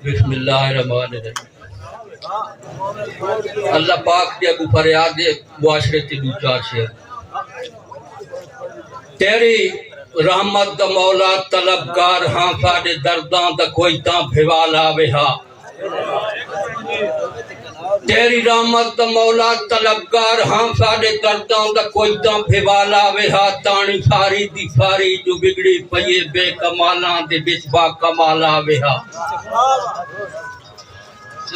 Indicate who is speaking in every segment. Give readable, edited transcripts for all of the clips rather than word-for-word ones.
Speaker 1: بسم اللہ الرحمن الرحیم۔ اللہ پاک دے اگو فریاد دے معاشرے تے دو چار شعر۔ تیری رحمت دا مولا طلبگار ہاں، ساڈے درداں دا کوئی تاں بھیوال آوے ہا۔ تیری رحمت دا مولا طلبگار ہاں، ساڈے درداں دا کوئی تاں بھیوال آوے ہا۔ تانی ساری دی ساری جو بگڑی پئیے بے کمالاں دے بچ با کمال آوے ہا۔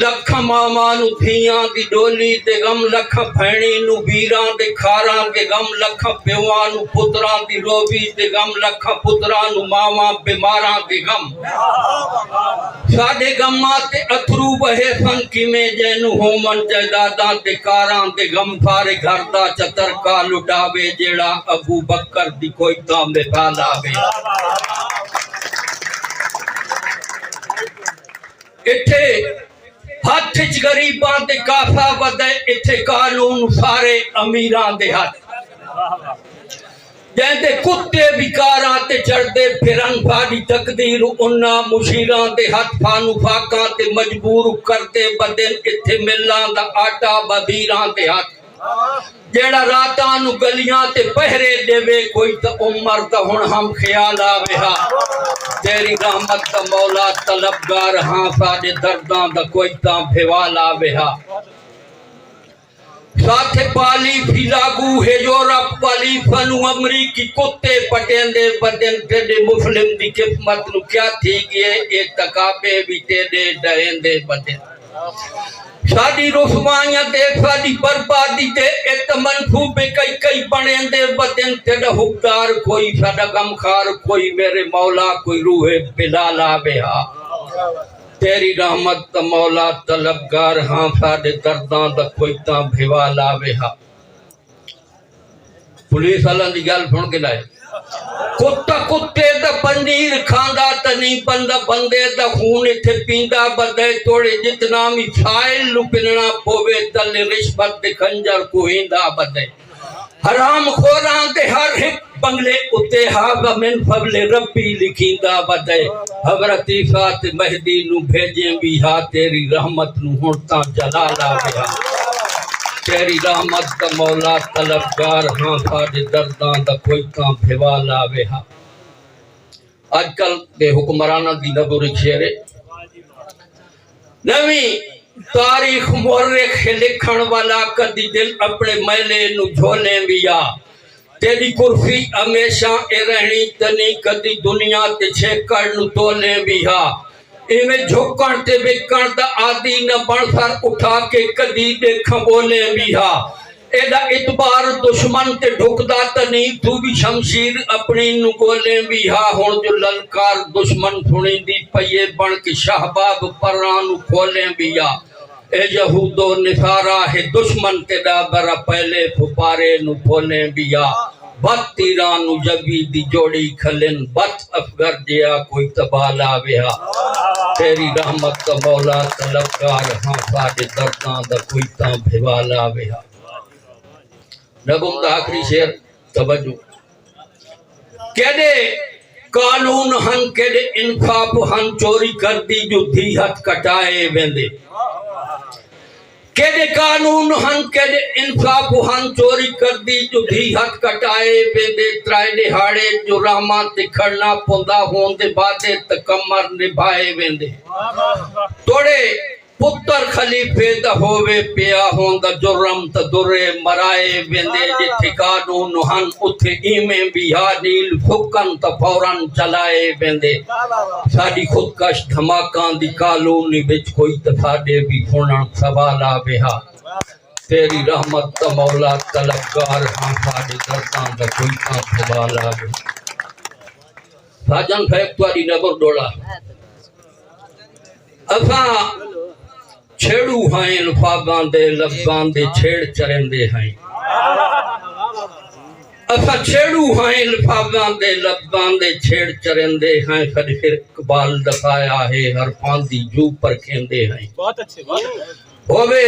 Speaker 1: لکھ ماما نو دھیاں دی ڈولی دے غم، لکھ بھینی نو بیراں دے کھاراں دے غم، لکھ پیواں نو پتراں دی روبی دے غم، لکھ پتراں نو ماواں بیماراں دے غم۔ ساڈے غماں تے اتھرو بہے سن کیویں جینو ہومن جائیداداں تے کاراں دے غم، سارے گھر دا چتر کا لٹاوے جیڑا ابو بکر دی کوئی تاں مثال آوے۔ اتھے ہاتھ چ غریباں تے کافا ودے، اتھے قانون سارے امیراں دے ہاتھ۔ جیندے کتے بیکاراں تے چڑھدے پھرن، ساڈی تقدیر انہاں مشیراں دے ہاتھ۔ فانو فاقاں تے مجبور کردے بدن، اتھے ملاں دا آٹا وزیراں دے ہاتھ۔ جیڑا راتاں نو گلیاں تے پہرے دے کوئی تا عمر دا ہن ہم خیال آوے ہا۔ تیری رحمت دا مولا طلبگار ہاں، ساڈے درداں دا کوئی تاں بھیوال آوے ہا۔ ساتھ پالی فی لاگو ہے یورپ والی فنو امریکی کتے پٹیندے بدن، تیرے مسلم دی قسمت نو کیا تھی گئے اے تکابے بھی تیرے ڈہیندے بدن۔ ساڈی رسوائیاں تے ساڈی بربادی تے ایت منصوبے کئی بنیندے بدن، تیرا حقدار کوئی، ساڈا غمخار کوئی، میرے مولا کوئی روح بلال آوے ہا۔ تیری رحمت دا مولا طلبگار ہاں، ساڈے درداں دا کوئی تاں بھیوال آوے ہا۔ پولیس والاں دی گل سن کے لائے، کتا کتے دا پنیر کھاندا تے نہیں بندہ بندے دا خون اتھے پیندا بدے، توڑے جتنا میسائل نو پننا پوے تلے رشوت دے خنجر کو ہیندا بدے۔ حرام خوراں دے ہر ہک بنگلے اتے ہاغا من فضل ربی لکھیندا بدے۔ حضرت عیسیٰ تے مہدی نو بھیجیں بھی ہا، تیری رحمت نو ہن تاں جلال آوے ہا۔ تیری رحمت دا مولا طلبگار ہاں، ساڈے درداں دا کوئی تاں بھیوال آوے ہا۔ اج کل دے حکمراناں دی نظر شعر نویں تاریخ مورخ لکھن والا، کدی دل اپنے میلے نو جھولیں بھی آ۔ تیری کرسی ہمیشہ اے رہنی تنی، کدی دنیا تے چھیکڑ نو تولیں بھی ہا۔ ایویں جھکن تے بکن دا عادی نہ بن، سر اٹھا کے کدی دیکھاں بولیں بھی ہا۔ ایڈا اعتبار دشمن تے ڈھکدا تنی، تو بھی شمشیر اپنی نو گولیں بھی ہا۔ ہن جو للکار دشمن سنی دی پئیے، بن کے شہباب پراں نو کھولیں بھی ہا۔ اے یہود و نصارا ہے دشمن تیرا، برا پہلے پھپارے نو کھولیں بھی ہا۔ بت تیراں نو جبی دی جوڑی کھلن، بت افغر جیا کوئی تبال آوے ہا۔ تیری رحمت دا مولا طلبگار ہاں، ساڈے درداں دا کوئی تاں بھیوال آوے ہا۔ نظم دا آخری شعر توجہ۔ کیڑے قانون ہن، کیڑے انصاف ہن، چوری کر دی جو دھی ہتھ کٹائے ویندے۔ کیڑے قانون ہن، کیڑے انصاف ہن، چوری کر دی جو دھی ہتھ کٹائے ویندے۔ ترائے دہاڑے جو رحماں تے کھڑنا پوندا ہوندے، بادے تکمر نبھائے ویندے۔ توڑے پتر خلیفے دا ہووے پیا ہوندا، جرم تا درے مرائے ویندے۔ جتھے قانون ہن اتھے ایویں بھی ہا، نیل پھکن تا فوراً چلائے ویندے۔ ساڈی خودکش دھماکاں دی کالونی وچ کوئی تے ساڈے بھی سنن سوال آوے ہا۔ تیری رحمت دا مولا طلبگار ہاں، ساڈے درداں دا کوئی تاں بھیوال آوے۔ ساجن صاحب تہاڈی نظر ڈولا، اساں چھیڑو ہیں الفاظاں دے، لفظاں دے چھیڑ چرندے ہیں۔ اساں چھیڑو ہیں الفاظاں دے، لفظاں دے چھیڑ چرندے ہیں۔ کدی پھر اقبال دکھایا ہے، حرفاں دی جو پرکھیندے ہیں۔ ہووے